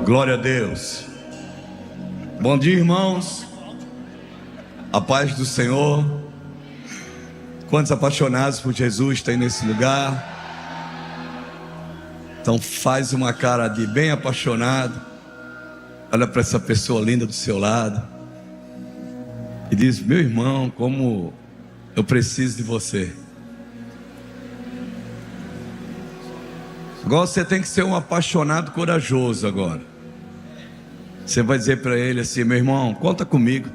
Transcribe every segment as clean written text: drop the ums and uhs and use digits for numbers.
Glória a Deus. Bom dia, irmãos. A paz do Senhor. Quantos apaixonados por Jesus tem nesse lugar? Então faz uma cara de bem apaixonado. Olha para essa pessoa linda do seu lado e diz: meu irmão, como eu preciso de você. Agora você tem que ser um apaixonado corajoso agora. Você vai dizer para ele assim: meu irmão, conta comigo.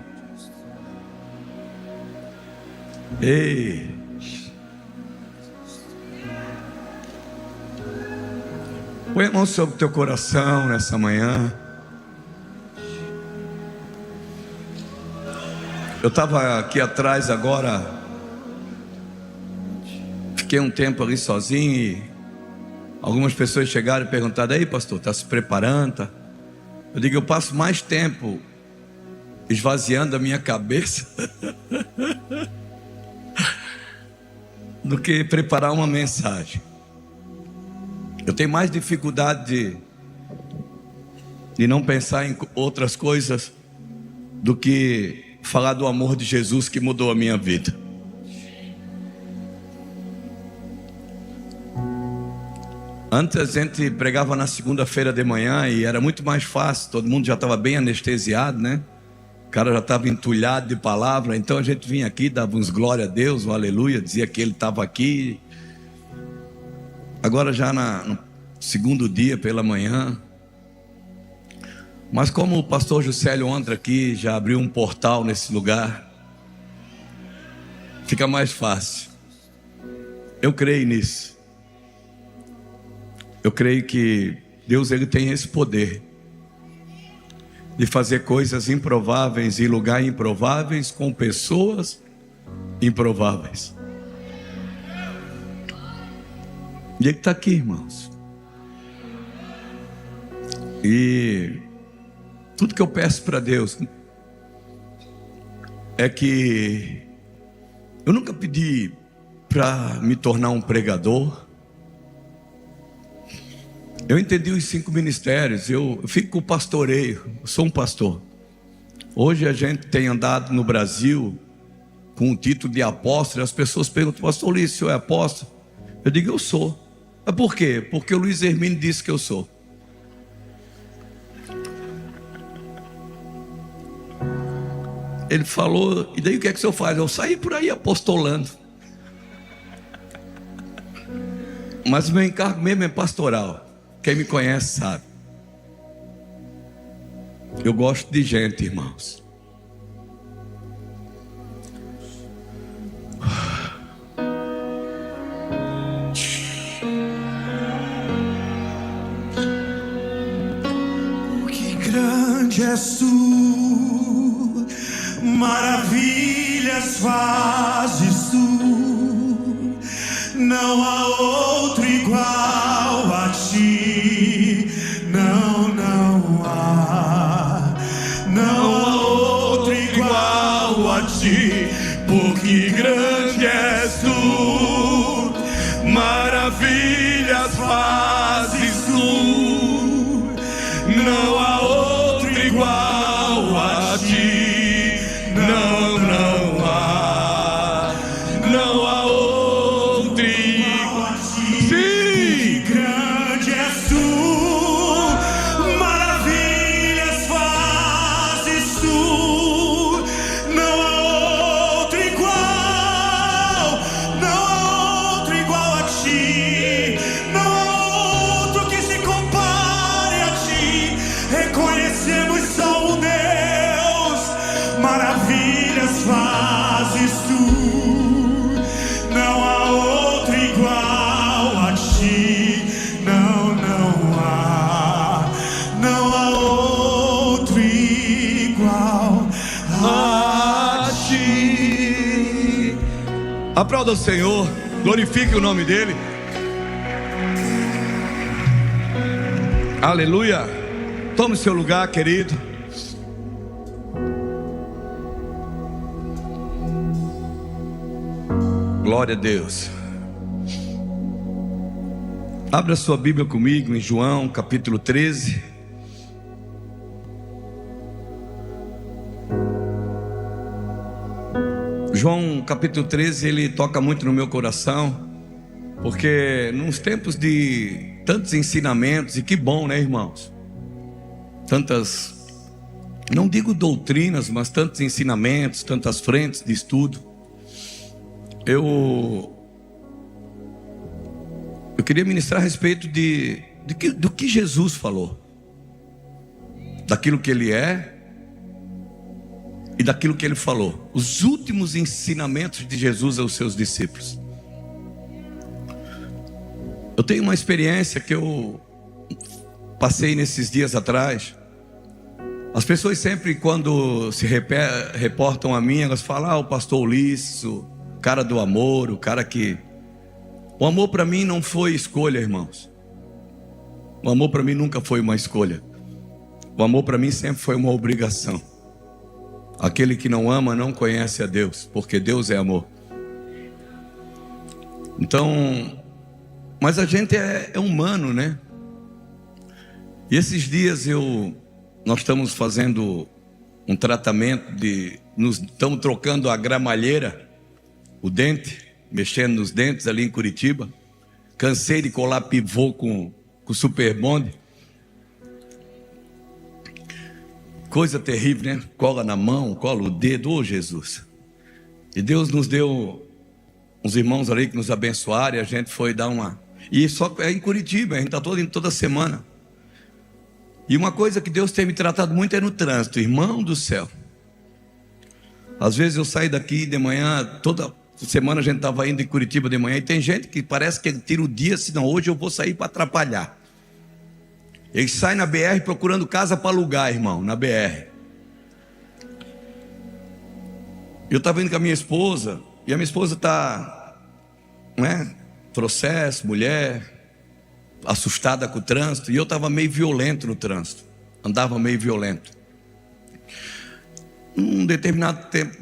Ei, põe a mão sobre o teu coração nessa manhã. Eu estava aqui atrás agora, fiquei um tempo ali sozinho e algumas pessoas chegaram e perguntaram: aí pastor, está se preparando? Tá? Eu digo: eu passo mais tempo esvaziando a minha cabeça do que preparar uma mensagem. Eu tenho mais dificuldade de não pensar em outras coisas do que falar do amor de Jesus que mudou a minha vida. Antes a gente pregava na segunda-feira de manhã e era muito mais fácil, todo mundo já estava bem anestesiado, né? O cara já estava entulhado de palavra, então a gente vinha aqui, dava uns glória a Deus, um aleluia, dizia que ele estava aqui. Agora já no segundo dia pela manhã. Mas como o pastor Juscelio ontem aqui já abriu um portal nesse lugar, fica mais fácil. Eu creio nisso. Eu creio que Deus, ele tem esse poder de fazer coisas improváveis em lugares improváveis com pessoas improváveis. E ele está aqui, irmãos. E tudo que eu peço para Deus é que eu nunca pedi para me tornar um pregador. Eu entendi os 5 ministérios, eu fico com o pastoreio, eu sou um pastor. Hoje a gente tem andado no Brasil com o título de apóstolo, e as pessoas perguntam: pastor Luiz, o senhor é apóstolo? Eu digo: eu sou. Mas por quê? Porque o Luiz Hermínio disse que eu sou. Ele falou: e daí o que é que o senhor faz? Eu saí por aí apostolando. Mas o meu encargo mesmo é pastoral. Quem me conhece sabe. Eu gosto de gente, irmãos. Que grande és tu, maravilhas fazes tu, não há outro igual a ti. Não há outro igual a ti, porque grande és tu, maravilhas fazes tu, não há outro igual a ti, não há outro igual a ti. Sim, grande és tu, maravilhas fazes tu, não há outro igual a ti, não há outro que se compare a ti. Reconhecemos só o Deus, maravilhas fazes tu, não há outro igual a ti, não há outro igual a ti. Aplauda o Senhor, glorifique o nome dele. Aleluia. Tome seu lugar, querido. Glória a Deus. Abra sua Bíblia comigo em João capítulo 13. João capítulo 13, ele toca muito no meu coração, porque nos tempos de tantos ensinamentos, e que bom, né, irmãos? Tantas, não digo doutrinas, mas tantos ensinamentos, tantas frentes de estudo. Eu queria ministrar a respeito do que Jesus falou, daquilo que Ele é e daquilo que Ele falou, os últimos ensinamentos de Jesus aos seus discípulos. Eu tenho uma experiência que eu passei nesses dias atrás. As pessoas sempre, quando se reportam a mim, elas falam: o pastor Ulisses, o cara do amor, o cara que... O amor para mim não foi escolha, irmãos. O amor para mim nunca foi uma escolha. O amor para mim sempre foi uma obrigação. Aquele que não ama não conhece a Deus, porque Deus é amor. Então, mas a gente é humano, né? E esses dias nós estamos fazendo um tratamento estamos trocando a gramalheira, o dente, mexendo nos dentes ali em Curitiba. Cansei de colar pivô com Super Bond. Coisa terrível, né? Cola na mão, cola o dedo, ô Jesus. E Deus nos deu uns irmãos ali que nos abençoaram, e a gente foi dar uma... E só é em Curitiba, a gente está toda semana. E uma coisa que Deus tem me tratado muito é no trânsito, irmão do céu. Às vezes eu saio daqui de manhã, toda semana a gente estava indo em Curitiba de manhã, e tem gente que parece que tira o dia, senão hoje eu vou sair para atrapalhar. Eles saem na BR procurando casa para alugar, irmão, na BR. Eu estava indo com a minha esposa, e a minha esposa está, né, processo, mulher, assustada com o trânsito, e eu estava meio violento no trânsito, andava meio violento. Num determinado tempo,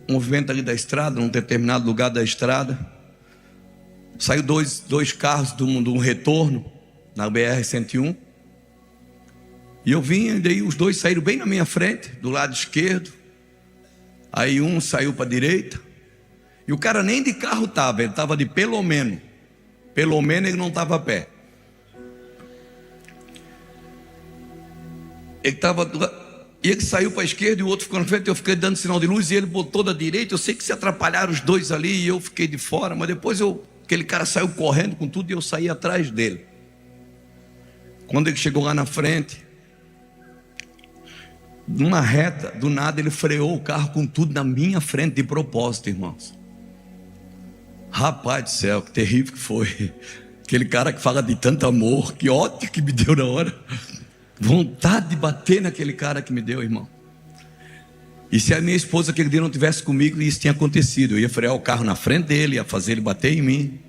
movimento ali da estrada, num determinado lugar da estrada, saiu dois carros de um retorno na BR-101, e eu vim, e daí os dois saíram bem na minha frente, do lado esquerdo. Aí um saiu para a direita, e o cara nem de carro estava, ele estava de pelo menos ele não estava a pé. Ele saiu para a esquerda e o outro ficou na frente. Eu fiquei dando sinal de luz e ele botou da direita. Eu sei que se atrapalharam os dois ali e eu fiquei de fora, mas depois aquele cara saiu correndo com tudo e eu saí atrás dele. Quando ele chegou lá na frente, numa reta, do nada ele freou o carro com tudo na minha frente, de propósito, irmãos. Rapaz do céu, que terrível que foi. Aquele cara que fala de tanto amor, que ódio que me deu na hora. Vontade de bater naquele cara que me deu, irmão. E se a minha esposa aquele dia não tivesse comigo, isso tinha acontecido. Eu ia frear o carro na frente dele, ia fazer ele bater em mim.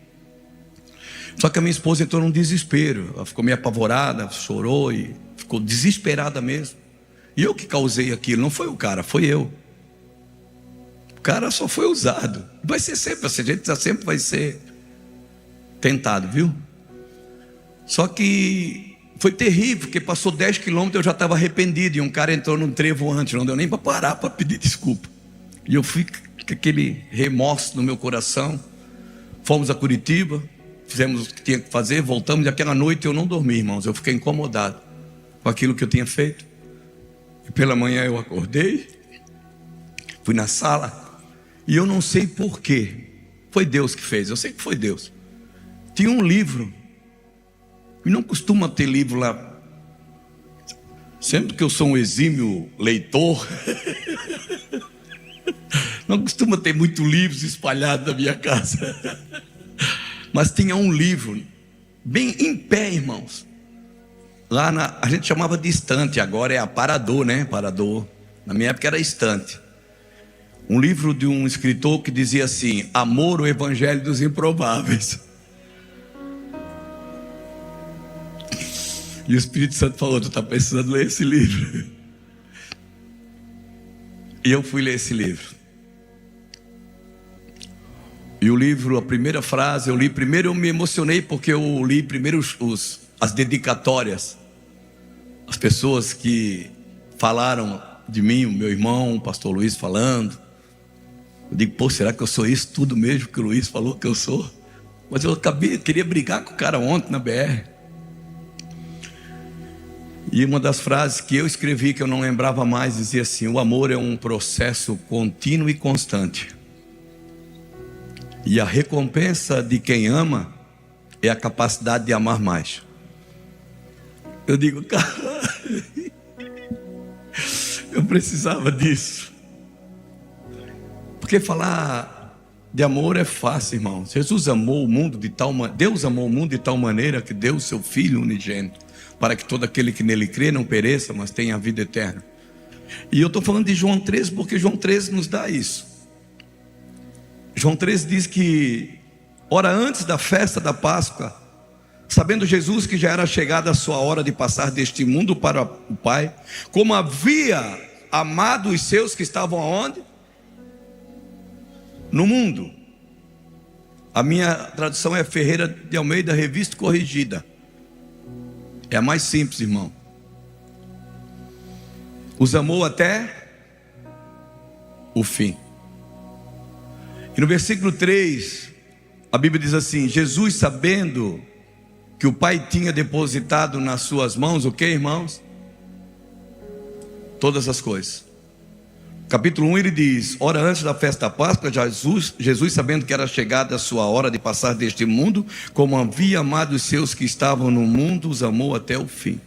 Só que a minha esposa entrou num desespero. Ela ficou meio apavorada, chorou e ficou desesperada mesmo. E eu que causei aquilo, não foi o cara, foi eu. O cara só foi usado. Vai ser sempre assim, a gente sempre vai ser tentado, viu? Só que foi terrível, porque passou 10 quilômetros, eu já estava arrependido, e um cara entrou num trevo antes, não deu nem para parar para pedir desculpa. E eu fui com aquele remorso no meu coração. Fomos a Curitiba, fizemos o que tinha que fazer, voltamos, e aquela noite eu não dormi, irmãos, eu fiquei incomodado com aquilo que eu tinha feito. E pela manhã eu acordei, fui na sala, e eu não sei porquê, foi Deus que fez, eu sei que foi Deus. Tinha um livro, e não costuma ter livro lá, sempre que eu sou um exímio leitor, não costuma ter muitos livros espalhados na minha casa, mas tinha um livro, bem em pé, irmãos, lá a gente chamava de estante, agora é aparador, né? Aparador, na minha época era estante. Um livro de um escritor que dizia assim: Amor, o Evangelho dos Improváveis. E o Espírito Santo falou: tu está precisando ler esse livro. E eu fui ler esse livro. E o livro, a primeira frase, eu li primeiro, eu me emocionei porque eu li primeiro as dedicatórias, as pessoas que falaram de mim, o meu irmão, o pastor Luiz falando. digo, pô, será que eu sou isso tudo mesmo que o Luiz falou que eu sou? Mas eu queria brigar com o cara ontem na BR. E uma das frases que eu escrevi, que eu não lembrava mais, dizia assim: o amor é um processo contínuo e constante. E a recompensa de quem ama é a capacidade de amar mais. Eu digo, cara, eu precisava disso. Porque falar de amor é fácil, irmão. Deus amou o mundo de tal maneira que deu o seu Filho unigênito, para que todo aquele que nele crê não pereça, mas tenha a vida eterna. E eu estou falando de João 13 porque João 13 nos dá isso. João 13 diz que, ora antes da festa da Páscoa, sabendo Jesus que já era chegada a sua hora de passar deste mundo para o Pai, como havia amado os seus que estavam aonde? No mundo. A minha tradução é Ferreira de Almeida, Revista Corrigida. É a mais simples, irmão. Os amou até o fim. E no versículo 3, a Bíblia diz assim: Jesus, sabendo que o Pai tinha depositado nas suas mãos, o que, irmãos? Todas as coisas. Capítulo 1 ele diz: ora antes da festa da Páscoa, Jesus sabendo que era chegada a sua hora de passar deste mundo, como havia amado os seus que estavam no mundo, os amou até o fim.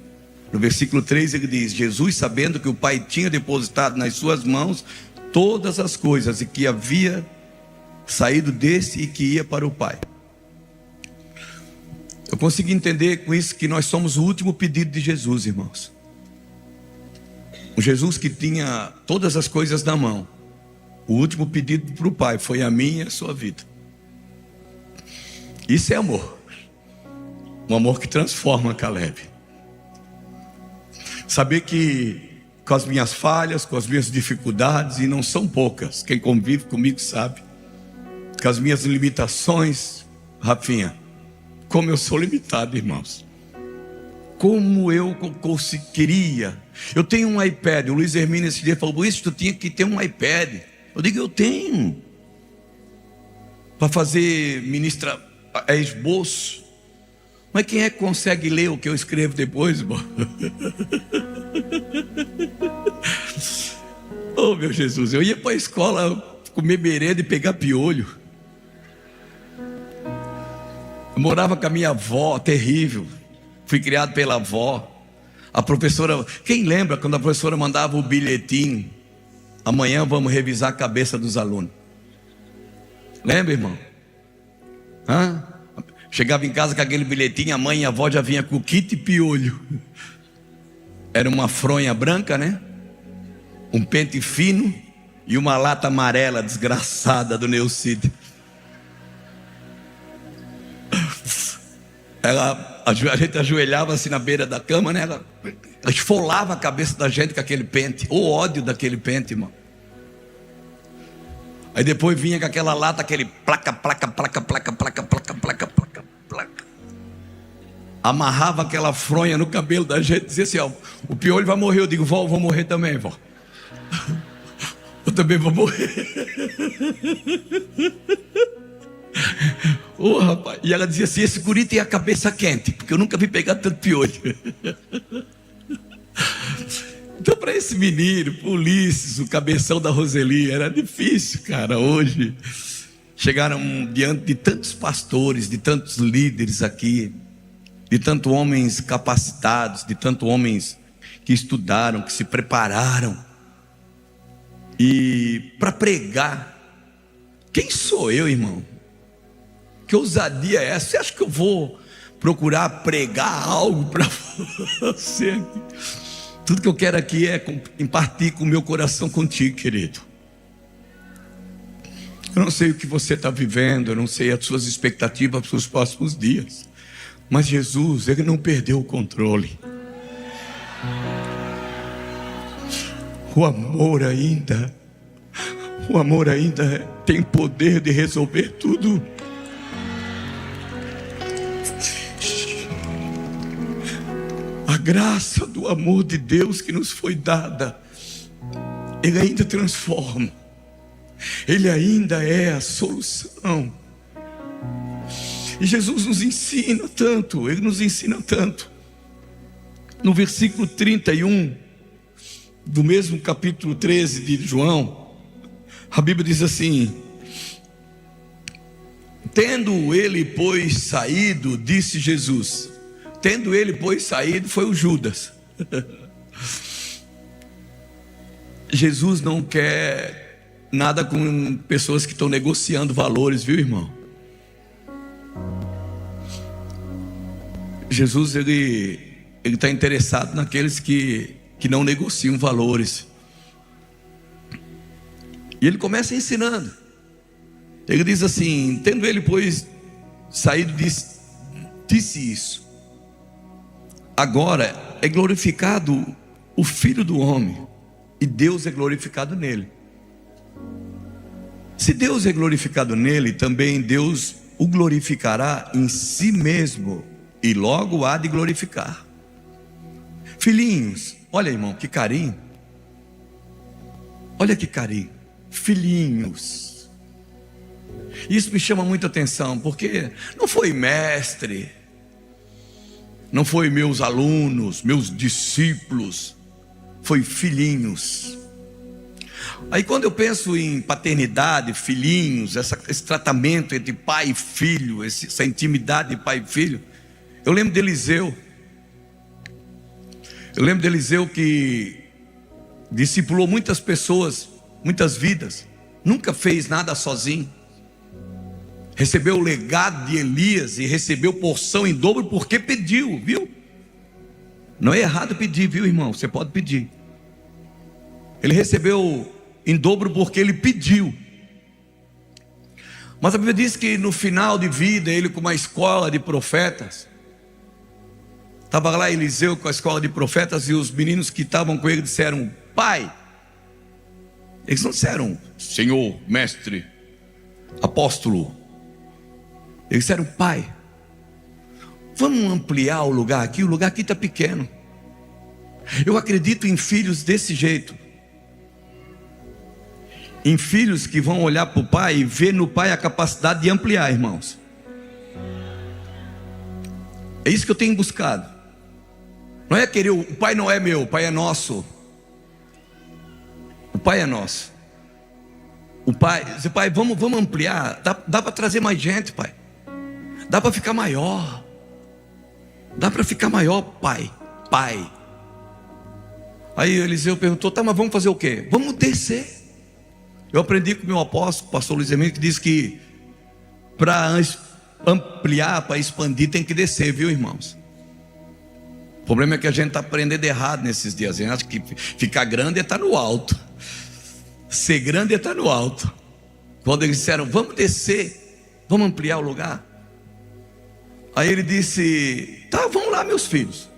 No versículo 3 ele diz: Jesus sabendo que o Pai tinha depositado nas suas mãos todas as coisas, e que havia saído desse e que ia para o Pai. Eu consegui entender com isso que nós somos o último pedido de Jesus, irmãos. O Jesus que tinha todas as coisas na mão, o último pedido para o Pai foi a minha e a sua vida. Isso é amor. Um amor que transforma, Caleb. Saber que com as minhas falhas, com as minhas dificuldades, e não são poucas, quem convive comigo sabe, com as minhas limitações, Rafinha, como eu sou limitado, irmãos. Como eu queria. Eu tenho um iPad. O Luiz Hermínio esse dia falou: isso, tu tinha que ter um iPad. Eu digo, eu tenho. Para fazer esboço. Mas quem é que consegue ler o que eu escrevo depois, irmão? Oh, meu Jesus, eu ia para a escola comer merenda e pegar piolho. Eu morava com a minha avó, terrível. Fui criado pela avó. A professora, quem lembra quando a professora mandava o bilhetinho: amanhã vamos revisar a cabeça dos alunos? Lembra, irmão? Chegava em casa com aquele bilhetinho, a mãe e a avó já vinha com o kit e piolho. Era uma fronha branca, né? Um pente fino e uma lata amarela desgraçada do Neucídio. A gente ajoelhava assim na beira da cama, né? Ela esfolava a cabeça da gente com aquele pente. O ódio daquele pente, irmão. Aí depois vinha com aquela lata, aquele placa. Amarrava aquela fronha no cabelo da gente, dizia assim: ó, o piolho vai morrer. Eu digo: vó, eu vou morrer também, vó. Eu também vou morrer. Oh, rapaz. E ela dizia assim: esse guri tem a cabeça quente, porque eu nunca vi pegar tanto piolho. Então, para esse menino, para o Ulisses, o cabeção da Roseli, era difícil, cara. Hoje chegaram diante de tantos pastores, de tantos líderes aqui, de tantos homens capacitados, de tantos homens que estudaram, que se prepararam, e para pregar. Quem sou eu, irmão? Que ousadia é essa? Você acha que eu vou procurar pregar algo para você? Tudo que eu quero aqui é compartilhar com o meu coração contigo, querido. Eu não sei o que você está vivendo, eu não sei as suas expectativas para os próximos dias, mas Jesus, Ele não perdeu o controle. O amor ainda tem poder de resolver tudo. A graça do amor de Deus que nos foi dada, Ele ainda transforma, Ele ainda é a solução. E Jesus nos ensina tanto, Ele nos ensina tanto. No versículo 31 do mesmo capítulo 13 de João, a Bíblia diz assim: tendo ele, pois, saído, disse Jesus. Tendo ele, pois, saído, foi o Judas. Jesus não quer nada com pessoas que estão negociando valores, viu, irmão? Jesus, ele está interessado naqueles que não negociam valores. E ele começa ensinando. Ele diz assim: tendo ele, pois, saído, disse isso. Agora é glorificado o Filho do Homem, e Deus é glorificado nele. Se Deus é glorificado nele, também Deus o glorificará em si mesmo, e logo há de glorificar. Filhinhos, olha, irmão, que carinho. Olha que carinho. Filhinhos. Isso me chama muita atenção, porque não foi mestre, não foi meus alunos, meus discípulos, foi filhinhos. Aí quando eu penso em paternidade, filhinhos, esse tratamento entre pai e filho, essa intimidade de pai e filho, eu lembro de Eliseu. Eu lembro de Eliseu que discipulou muitas pessoas, muitas vidas, nunca fez nada sozinho. Recebeu o legado de Elias e recebeu porção em dobro porque pediu, viu? Não é errado pedir, viu, irmão? Você pode pedir. Ele recebeu em dobro porque ele pediu. Mas a Bíblia diz que no final de vida, ele com uma escola de profetas, estava lá Eliseu com a escola de profetas, e os meninos que estavam com ele disseram: pai. Eles não disseram senhor, mestre, apóstolo. Eles disseram: pai, vamos ampliar o lugar aqui está pequeno. Eu acredito em filhos desse jeito, em filhos que vão olhar para o pai e ver no pai a capacidade de ampliar, irmãos. É isso que eu tenho buscado. Não é querer, o pai não é meu, o pai é nosso. O pai é nosso. O pai, diz: pai, vamos ampliar. Dá para trazer mais gente, pai. Dá para ficar maior. Dá para ficar maior, pai. Aí Eliseu perguntou: tá, mas vamos fazer o quê? Vamos descer. Eu aprendi com o meu apóstolo, o pastor Luiz Emílio, que diz que para ampliar, para expandir, tem que descer, viu, irmãos? O problema é que a gente está aprendendo errado nesses dias. A gente acha que ficar grande é estar no alto. Ser grande é estar no alto. Quando eles disseram: vamos descer, vamos ampliar o lugar. Aí ele disse: tá, vamos lá, meus filhos.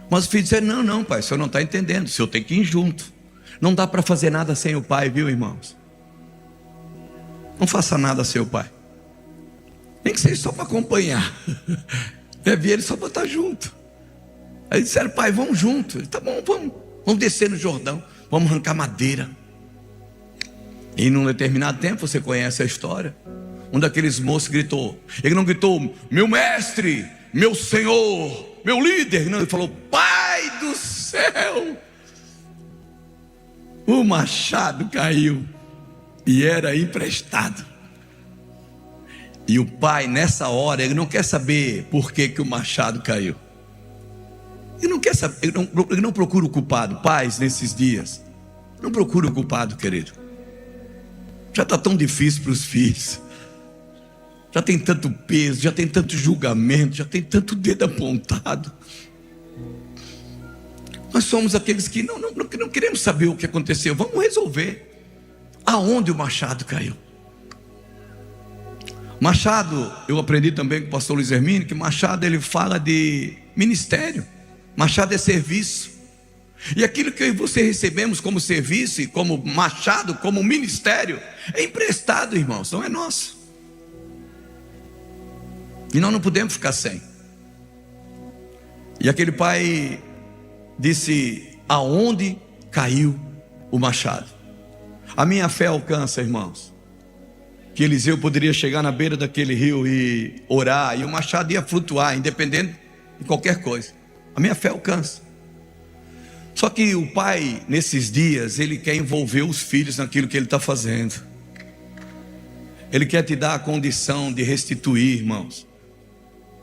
Mas os filhos disseram: não, pai, o senhor não está entendendo, o senhor tem que ir junto. Não dá para fazer nada sem o pai, viu, irmãos? Não faça nada sem o pai. Nem que seja só para acompanhar. Leve ele só para estar junto. Aí disseram: pai, vamos junto. Ele: tá bom, vamos descer no Jordão, vamos arrancar madeira. E num determinado tempo, você conhece a história, um daqueles moços gritou. Ele não gritou: meu mestre, meu senhor, meu líder. Não, ele falou: pai do céu. O machado caiu e era emprestado. E o pai, nessa hora, ele não quer saber por que o machado caiu. Ele não quer saber, ele não procura o culpado. Pais, nesses dias, não procura o culpado, querido. Já está tão difícil para os filhos. Já tem tanto peso, já tem tanto julgamento, já tem tanto dedo apontado. Nós somos aqueles que não queremos saber o que aconteceu. Vamos resolver. Aonde o machado caiu? Machado, eu aprendi também com o pastor Luiz Hermínio, que Machado, ele fala de ministério. Machado é serviço. E aquilo que eu e você recebemos como serviço e como machado, como ministério, é emprestado, irmãos, não é nosso. E nós não podemos ficar sem. E aquele pai disse: aonde caiu o machado? A minha fé alcança, irmãos, que Eliseu poderia chegar na beira daquele rio e orar, e o machado ia flutuar, independente de qualquer coisa. A minha fé alcança. Só que o pai, nesses dias, ele quer envolver os filhos naquilo que ele está fazendo. Ele quer te dar a condição de restituir, irmãos.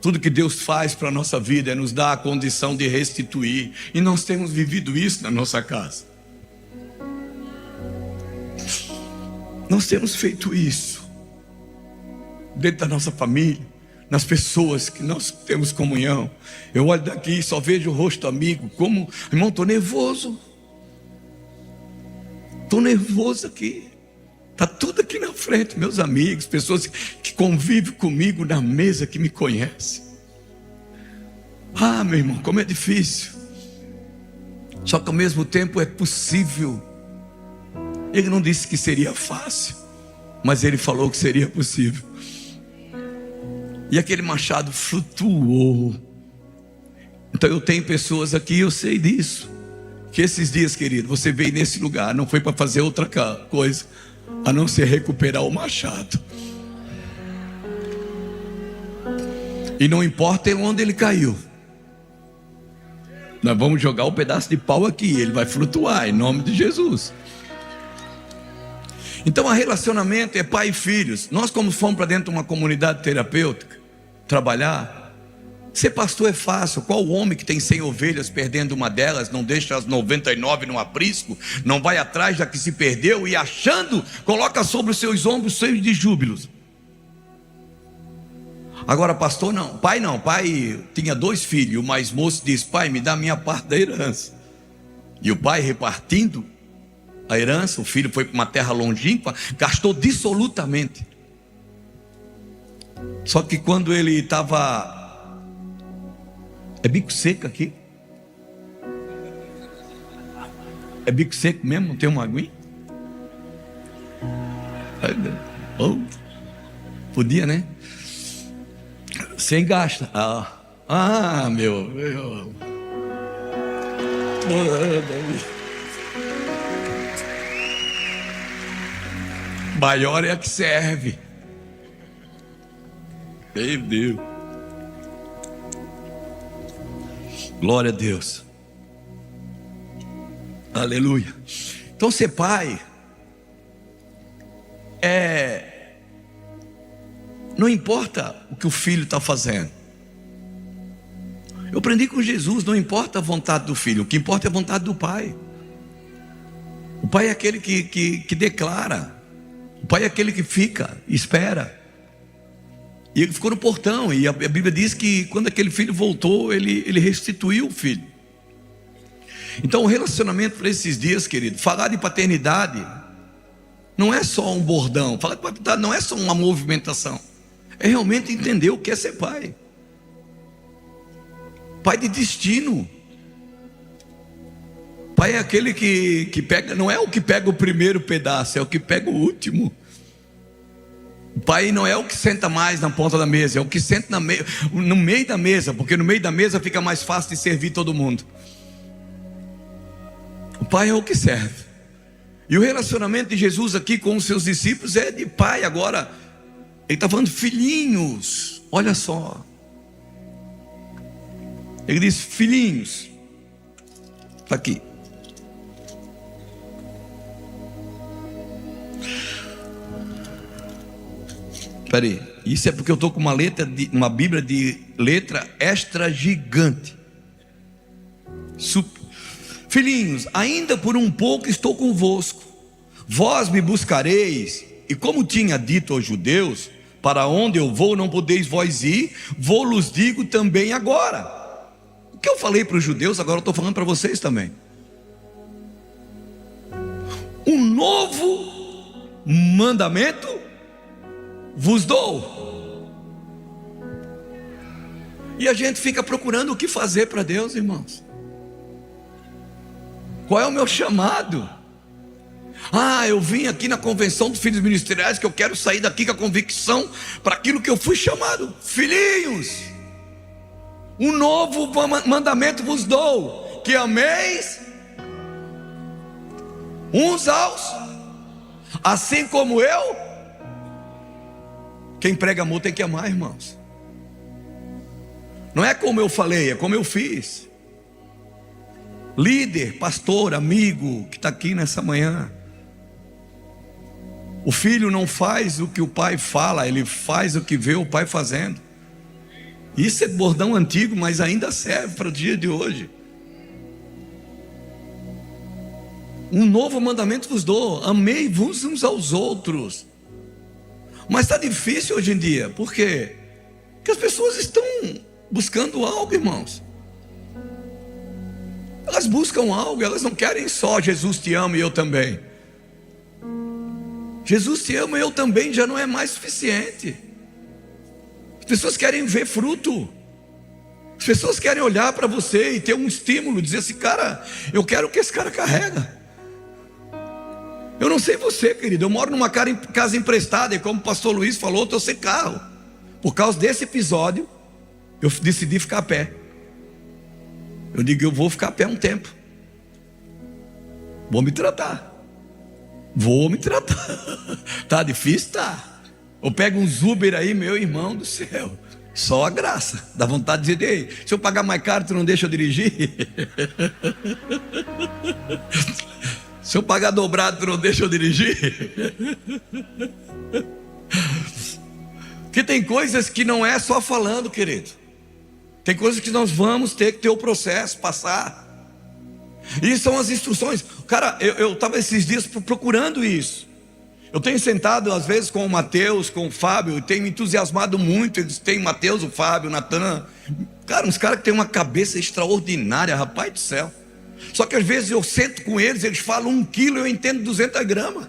Tudo que Deus faz para a nossa vida é nos dar a condição de restituir. E nós temos vivido isso na nossa casa. Nós temos feito isso dentro da nossa família, nas pessoas que nós temos comunhão. Eu olho daqui e só vejo o rosto amigo. Como, irmão, estou nervoso. Estou nervoso aqui. Está tudo aqui na frente, meus amigos, pessoas que convivem comigo na mesa, que me conhecem. Ah, meu irmão, como é difícil. Só que ao mesmo tempo é possível. Ele não disse que seria fácil, mas ele falou que seria possível. E aquele machado flutuou. Então eu tenho pessoas aqui, eu sei disso, que esses dias, querido, você veio nesse lugar, não foi para fazer outra coisa a não ser recuperar o machado. E não importa onde ele caiu, nós vamos jogar um pedaço de pau aqui, ele vai flutuar em nome de Jesus. Então, o relacionamento é pai e filhos. Nós, como fomos para dentro de uma comunidade terapêutica trabalhar, ser pastor é fácil. Qual homem que tem 100 ovelhas, perdendo uma delas, não deixa as 99 no aprisco, não vai atrás da que se perdeu e achando, coloca sobre os seus ombros cheios de júbilos? Agora, pastor não, pai tinha 2 filhos. O mais moço disse: pai, me dá a minha parte da herança. E o pai, repartindo a herança, o filho foi para uma terra longínqua, gastou dissolutamente. Só que quando ele estava... É bico seco aqui? É bico seco mesmo? Não tem uma aguinha? Oh, podia, né? Sem gasta. Meu. Maior é a que serve. Meu Deus. Glória a Deus. Aleluia. Então ser pai não importa o que o filho está fazendo. Eu aprendi com Jesus, não importa a vontade do filho, o que importa é a vontade do pai. O pai é aquele que declara. O pai é aquele que fica, espera. E ele ficou no portão. E a Bíblia diz que quando aquele filho voltou, ele restituiu o filho. Então o relacionamento para esses dias, querido, falar de paternidade não é só um bordão. Falar de paternidade não é só uma movimentação. É realmente entender o que é ser pai. Pai de destino. Pai é aquele que pega, não é o que pega o primeiro pedaço, é o que pega o último. O pai não é o que senta mais na ponta da mesa, é o que senta no meio da mesa, porque no meio da mesa fica mais fácil de servir todo mundo. O pai é o que serve. E o relacionamento de Jesus aqui com os seus discípulos é de pai. Agora ele está falando filhinhos. Olha só, ele diz filhinhos. Está aqui. Peraí, isso é porque eu estou com uma Bíblia de letra extra gigante. Filhinhos, ainda por um pouco estou convosco. Vós me buscareis, e como tinha dito aos judeus, para onde eu vou não podeis vós ir, vou-los digo também agora. O que eu falei para os judeus, agora eu estou falando para vocês também. Um novo mandamento vos dou. E a gente fica procurando o que fazer para Deus, irmãos. Qual é o meu chamado? Eu vim aqui na convenção dos filhos ministeriais, que eu quero sair daqui com a convicção para aquilo que eu fui chamado. Filhinhos, um novo mandamento vos dou, que ameis uns aos Assim como eu. Quem prega amor tem que amar, irmãos. Não é como eu falei, é como eu fiz. Líder, pastor, amigo que está aqui nessa manhã. O filho não faz o que o pai fala, ele faz o que vê o pai fazendo. Isso é bordão antigo, mas ainda serve para o dia de hoje. Um novo mandamento vos dou: amei-vos uns aos outros. Mas está difícil hoje em dia. Por quê? Porque as pessoas estão buscando algo, irmãos. Elas buscam algo, elas não querem só Jesus te ama e eu também. Jesus te ama e eu também já não é mais suficiente. As pessoas querem ver fruto. As pessoas querem olhar para você e ter um estímulo, dizer assim: cara, eu quero o que esse cara carrega. Eu não sei você, querido, eu moro numa casa emprestada, e como o pastor Luiz falou, eu estou sem carro. Por causa desse episódio, eu decidi ficar a pé. Eu digo: eu vou ficar a pé um tempo. Vou me tratar. Tá difícil? Tá. Eu pego uns Uber aí, meu irmão do céu. Só a graça. Dá vontade de dizer: ei, se eu pagar mais caro, tu não deixa eu dirigir? Se eu pagar dobrado, tu não deixa eu dirigir? Porque tem coisas que não é só falando, querido. Tem coisas que nós vamos ter que ter o processo, passar. E são as instruções. Cara, eu estava esses dias procurando isso. Eu tenho sentado às vezes com o Mateus, com o Fábio, e tenho me entusiasmado muito. Eles têm o Mateus, o Fábio, o Natan. Cara, uns caras que têm uma cabeça extraordinária, rapaz do céu. Só que às vezes eu sento com eles, eles falam 1 quilo, eu entendo 200 gramas.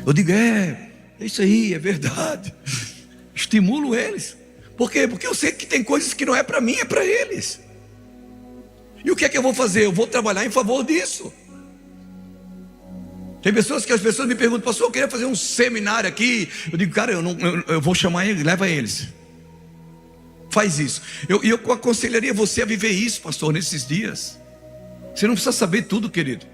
Eu digo: é isso aí, é verdade. Estimulo eles. Por quê? Porque eu sei que tem coisas que não é para mim, é para eles. E o que é que eu vou fazer? Eu vou trabalhar em favor disso. Tem pessoas que as pessoas me perguntam: pastor, eu queria fazer um seminário aqui. Eu digo: cara, eu vou chamar eles, leva eles. Faz isso. Eu aconselharia você a viver isso, pastor, nesses dias. Você não precisa saber tudo, querido.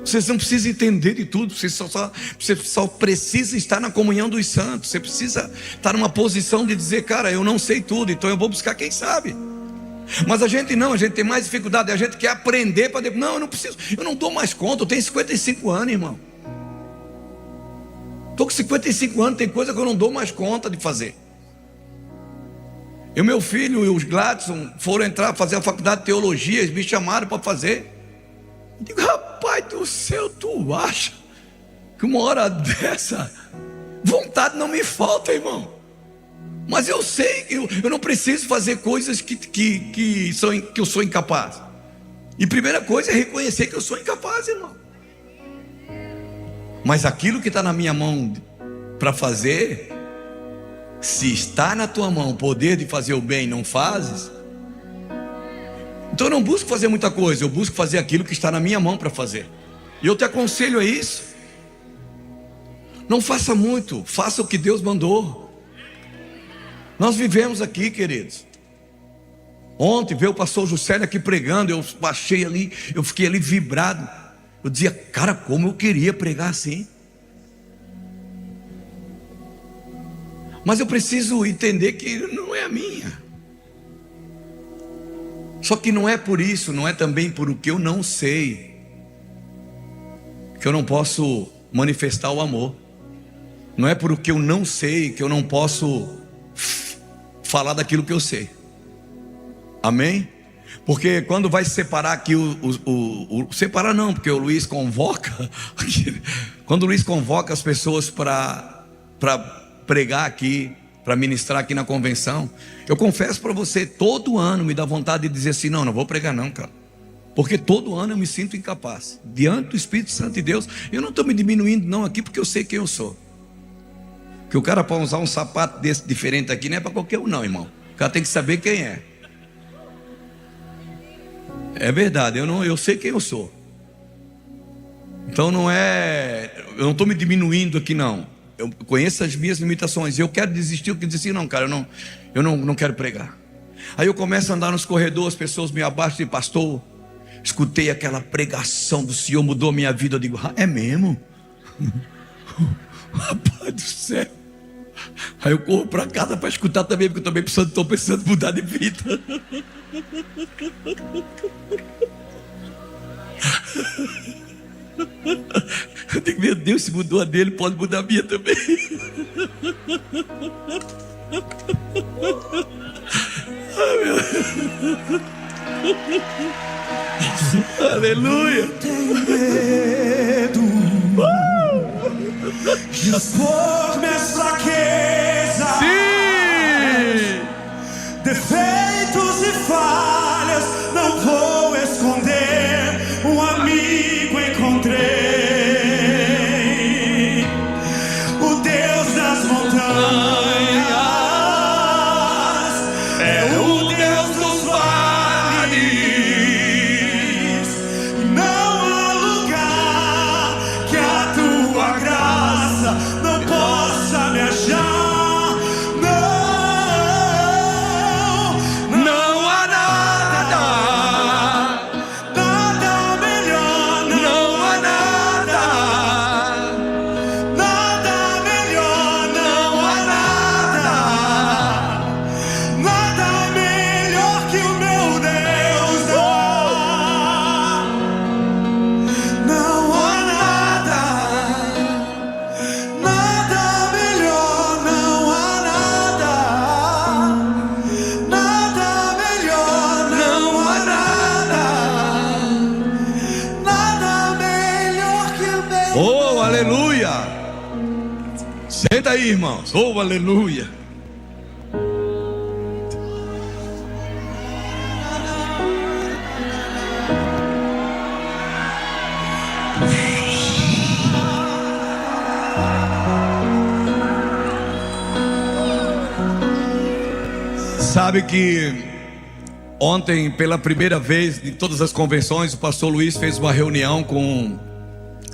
Você não precisa entender de tudo. Você só precisa estar na comunhão dos santos. Você precisa estar numa posição de dizer: cara, eu não sei tudo, então eu vou buscar quem sabe. Mas a gente tem mais dificuldade. A gente quer aprender para depois. Não, eu não preciso, eu não dou mais conta. Eu tenho 55 anos, irmão. Estou com 55 anos, tem coisa que eu não dou mais conta de fazer. E o meu filho e os Gladson foram fazer a faculdade de teologia. Eles me chamaram para fazer. Eu digo: rapaz do céu, tu acha que uma hora dessa vontade não me falta, irmão? Mas eu sei que eu não preciso fazer coisas que eu sou incapaz. E primeira coisa é reconhecer que eu sou incapaz, irmão. Mas aquilo que está na minha mão para fazer, se está na tua mão o poder de fazer o bem, não fazes. Então eu não busco fazer muita coisa, eu busco fazer aquilo que está na minha mão para fazer. E eu te aconselho a isso. Não faça muito, faça o que Deus mandou. Nós vivemos aqui, queridos. Ontem veio o pastor Juscelio aqui pregando, eu baixei ali, eu fiquei ali vibrado. Eu dizia: cara, como eu queria pregar assim. Mas eu preciso entender que não é a minha. Só que não é por isso, não é também por o que eu não sei, que eu não posso manifestar o amor. Não é por o que eu não sei que eu não posso falar daquilo que eu sei. Amém? Porque quando vai separar aqui separar não, porque o Luiz convoca. Quando o Luiz convoca as pessoas para pregar aqui, para ministrar aqui na convenção, eu confesso para você, todo ano me dá vontade de dizer assim: não vou pregar não, cara. Porque todo ano eu me sinto incapaz. Diante do Espírito Santo de Deus, eu não estou me diminuindo não aqui, porque eu sei quem eu sou. Que o cara para usar um sapato desse diferente aqui não é para qualquer um não, irmão. O cara tem que saber quem é. É verdade, eu sei quem eu sou. Então eu não estou me diminuindo aqui não. Eu conheço as minhas limitações. Eu quero desistir, eu disse assim: não, cara, eu não quero pregar. Aí eu começo a andar nos corredores, as pessoas me abaixam e: pastor, escutei aquela pregação do Senhor, mudou a minha vida. Eu digo, é mesmo? Rapaz do céu. Aí eu corro para casa para escutar também, porque eu também estou pensando em mudar de vida. Eu digo, meu Deus, se mudou a dele, pode mudar a minha também. Aleluia. Tenho medo de expor minhas fraquezas, defeitos e falhas. Não vou esconder, um amigo encontrei, o Deus das montanhas, é o Deus dos vales. Não há lugar que a tua graça não possa me achar. Não há nada, nada melhor. Não há nada, nada melhor. Não há nada melhor que o meu Deus dá. Não há nada melhor. Não há nada melhor. Não há nada melhor que o meu. Oh, aleluia. Senta aí, irmãos. Oh, aleluia. Sabe que ontem, pela primeira vez em todas as convenções, o pastor Luiz fez uma reunião com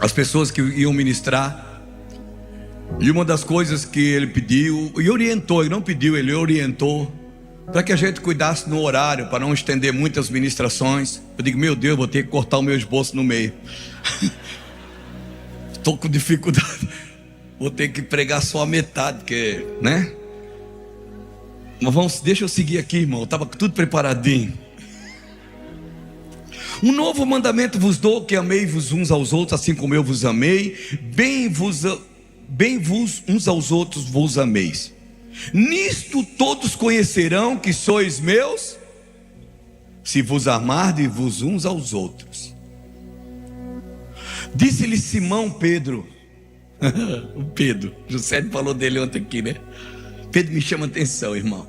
as pessoas que iam ministrar. E uma das coisas que ele pediu, e orientou, ele não pediu, ele orientou, para que a gente cuidasse no horário, para não estender muitas ministrações. Eu digo, meu Deus, vou ter que cortar o meu esboço no meio. Estou com dificuldade. Vou ter que pregar só a metade, porque, né? Mas deixa eu seguir aqui, irmão. Estava tudo preparadinho. Um novo mandamento vos dou, que amei-vos uns aos outros, assim como eu vos amei. Bem vos uns aos outros vos ameis. Nisto todos conhecerão que sois meus, se vos amardes uns aos outros. Disse-lhe Simão Pedro. O Pedro, José falou dele ontem aqui, né? Pedro me chama atenção, irmão.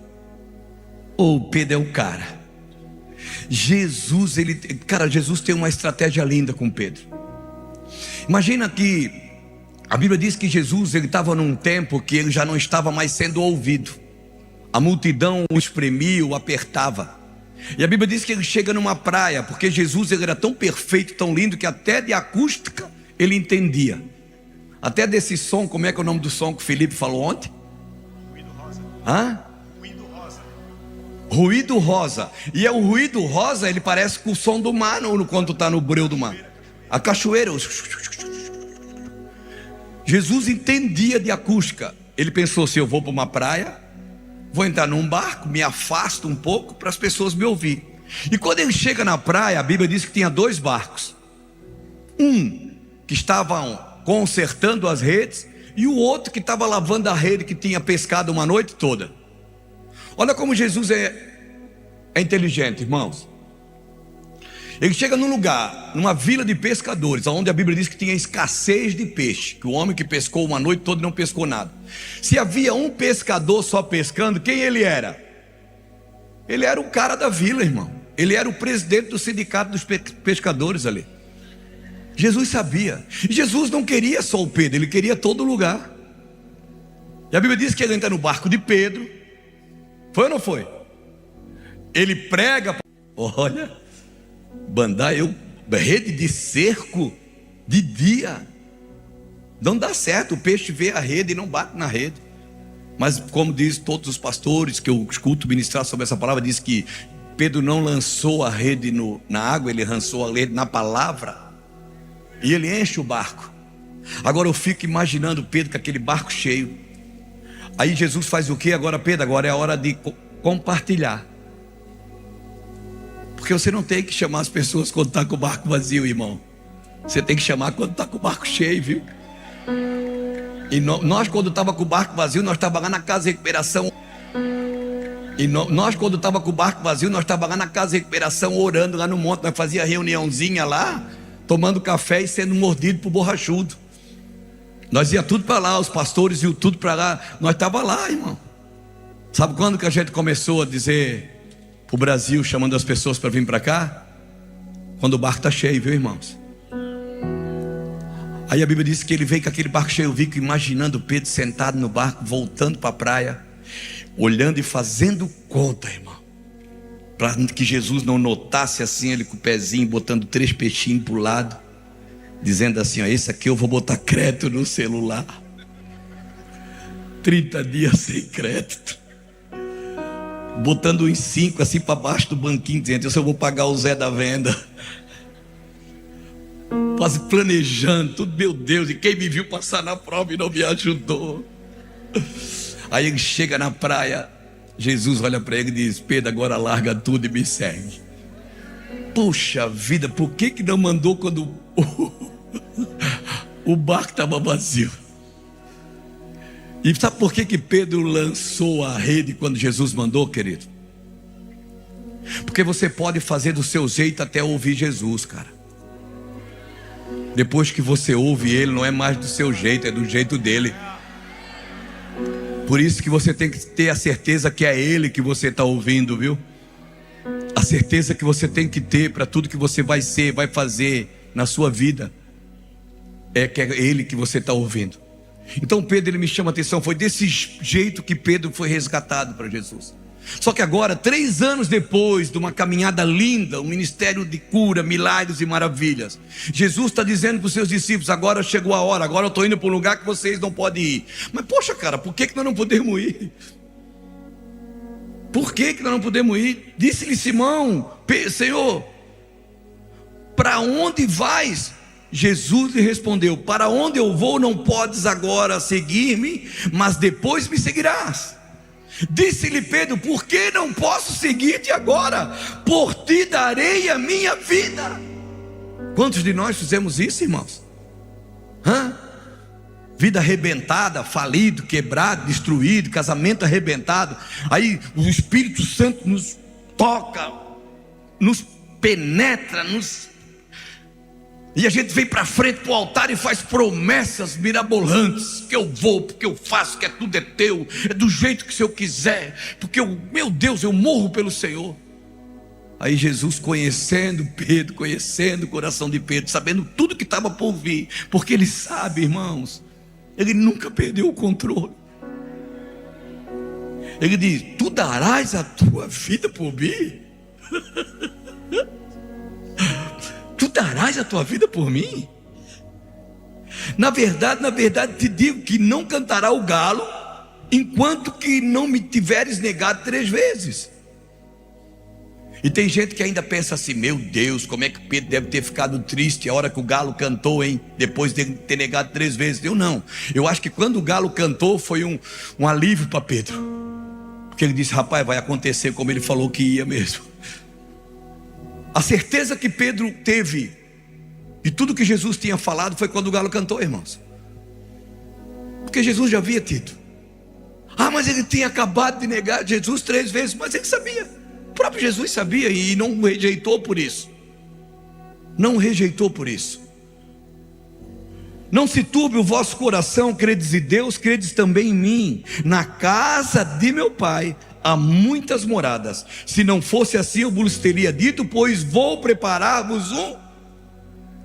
O Pedro é o cara. Jesus tem uma estratégia linda com Pedro. Imagina que a Bíblia diz que Jesus, ele estava num tempo que ele já não estava mais sendo ouvido. A multidão o espremia, o apertava. E a Bíblia diz que ele chega numa praia, porque Jesus, ele era tão perfeito, tão lindo, que até de acústica ele entendia. Até desse som, como é que é o nome do som que o Felipe falou ontem? Hã? Ruído rosa. E é o ruído rosa, ele parece com o som do mar, quando está no breu do mar. A cachoeira. Jesus entendia de acústica. Ele pensou, se eu vou para uma praia, vou entrar num barco, me afasto um pouco para as pessoas me ouvirem. E quando ele chega na praia, a Bíblia diz que tinha dois barcos. Um que estavam consertando as redes, e o outro que estava lavando a rede, que tinha pescado uma noite toda. Olha como Jesus é inteligente, irmãos. Ele chega num lugar, numa vila de pescadores, onde a Bíblia diz que tinha escassez de peixe, que o homem que pescou uma noite toda não pescou nada. Se havia um pescador só pescando, quem ele era? Ele era o cara da vila, irmão. Ele era o presidente do sindicato dos pescadores ali. Jesus sabia. E Jesus não queria só o Pedro, ele queria todo lugar. E a Bíblia diz que ele entra no barco de Pedro. Foi ou não foi? Ele prega. Olha, rede de cerco de dia. Não dá certo, o peixe vê a rede e não bate na rede. Mas como diz todos os pastores que eu escuto ministrar sobre essa palavra, diz que Pedro não lançou a rede na água, ele lançou a rede na palavra, e ele enche o barco. Agora eu fico imaginando Pedro com aquele barco cheio. Aí Jesus faz o quê? Agora, Pedro, agora é a hora de compartilhar. Porque você não tem que chamar as pessoas quando está com o barco vazio, irmão. Você tem que chamar quando está com o barco cheio, viu? E nós, quando estava com o barco vazio, nós estávamos lá na casa de recuperação. Nós, quando estava com o barco vazio, nós estávamos lá na casa de recuperação, orando lá no monte. Nós fazia reuniãozinha lá, tomando café e sendo mordido por borrachudo. Nós ia tudo para lá, os pastores iam tudo para lá. Nós estávamos lá, irmão. Sabe quando que a gente começou a dizer para o Brasil, chamando as pessoas para vir para cá? Quando o barco está cheio, viu, irmãos? Aí a Bíblia diz que ele veio com aquele barco cheio. Eu fico imaginando Pedro sentado no barco, voltando para a praia, olhando e fazendo conta, irmão, para que Jesus não notasse assim, ele com o pezinho, botando 3 peixinhos para o lado, dizendo assim: ó, esse aqui eu vou botar crédito no celular. 30 dias sem crédito, botando uns 5 assim para baixo do banquinho, dizendo: eu vou pagar o Zé da venda. Quase planejando tudo, meu Deus, e quem me viu passar na prova e não me ajudou. Aí ele chega na praia, Jesus olha para ele e diz: Pedro, agora larga tudo e me segue. Puxa vida, por que não mandou quando o barco estava vazio? E sabe por que Pedro lançou a rede quando Jesus mandou, querido? Porque você pode fazer do seu jeito até ouvir Jesus, cara. Depois que você ouve ele, não é mais do seu jeito, é do jeito dele. Por isso que você tem que ter a certeza que é ele que você está ouvindo, viu? A certeza que você tem que ter para tudo que você vai ser, vai fazer na sua vida, é que é ele que você está ouvindo. Então Pedro, ele me chama a atenção. Foi desse jeito que Pedro foi resgatado para Jesus. Só que agora, 3 anos depois de uma caminhada linda, um ministério de cura, milagres e maravilhas, Jesus está dizendo para os seus discípulos: agora chegou a hora, agora eu estou indo para um lugar que vocês não podem ir. Mas poxa, cara, por que nós não podemos ir? Por que nós não podemos ir? Disse-lhe Simão: Senhor, para onde vais? Jesus lhe respondeu: para onde eu vou não podes agora seguir-me, mas depois me seguirás. Disse-lhe Pedro: por que não posso seguir-te agora? Por ti darei a minha vida. Quantos de nós fizemos isso, irmãos? Vida arrebentada, falido, quebrado, destruído, casamento arrebentado. Aí o Espírito Santo nos toca, nos penetra, e a gente vem para frente para o altar e faz promessas mirabolantes: que eu vou, porque eu faço, que tudo é teu, é do jeito que o Senhor quiser, porque meu Deus, eu morro pelo Senhor. Aí Jesus, conhecendo Pedro, conhecendo o coração de Pedro, sabendo tudo que estava por vir, porque ele sabe, irmãos, ele nunca perdeu o controle. Ele diz: tu darás a tua vida por mim? Tu darás a tua vida por mim? Na verdade, te digo que não cantará o galo enquanto que não me tiveres negado 3 vezes. E tem gente que ainda pensa assim: meu Deus, como é que Pedro deve ter ficado triste a hora que o galo cantou, hein? Depois de ter negado 3 vezes. Eu acho que quando o galo cantou foi um alívio para Pedro, porque ele disse: rapaz, vai acontecer como ele falou que ia mesmo. A certeza que Pedro teve de tudo que Jesus tinha falado foi quando o galo cantou, irmãos. Porque Jesus já havia tido. Mas ele tinha acabado de negar Jesus 3 vezes. Mas ele sabia, o próprio Jesus sabia, e não rejeitou por isso. Não rejeitou por isso. Não se turbe o vosso coração, credes em Deus, credes também em mim. Na casa de meu Pai há muitas moradas. Se não fosse assim, eu vos teria dito, pois vou preparar-vos um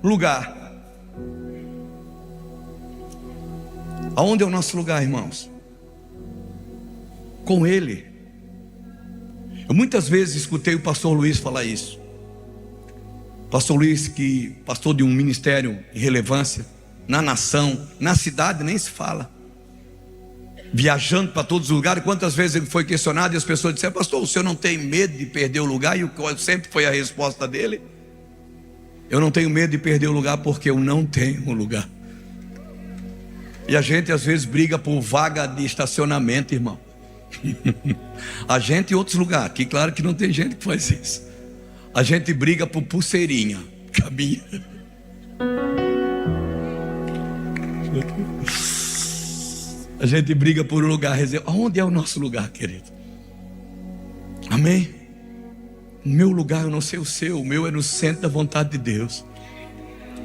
lugar. Aonde é o nosso lugar, irmãos? Com Ele. Eu muitas vezes escutei o pastor Luiz falar isso. Pastor Luiz, que pastor de um ministério em relevância na nação, na cidade nem se fala. viajando para todos os lugares. Quantas vezes ele foi questionado e as pessoas disseram: pastor, o senhor não tem medo de perder o lugar? E sempre foi a resposta dele: eu não tenho medo de perder o lugar, porque eu não tenho um lugar. E a gente às vezes briga por vaga de estacionamento, irmão. A gente em outros lugares, que claro que não tem gente que faz isso. A gente briga por pulseirinha, cabinha. A gente briga por um lugar reservado. Onde é o nosso lugar, querido? Amém? O meu lugar eu não sei o seu. O meu é no centro da vontade de Deus.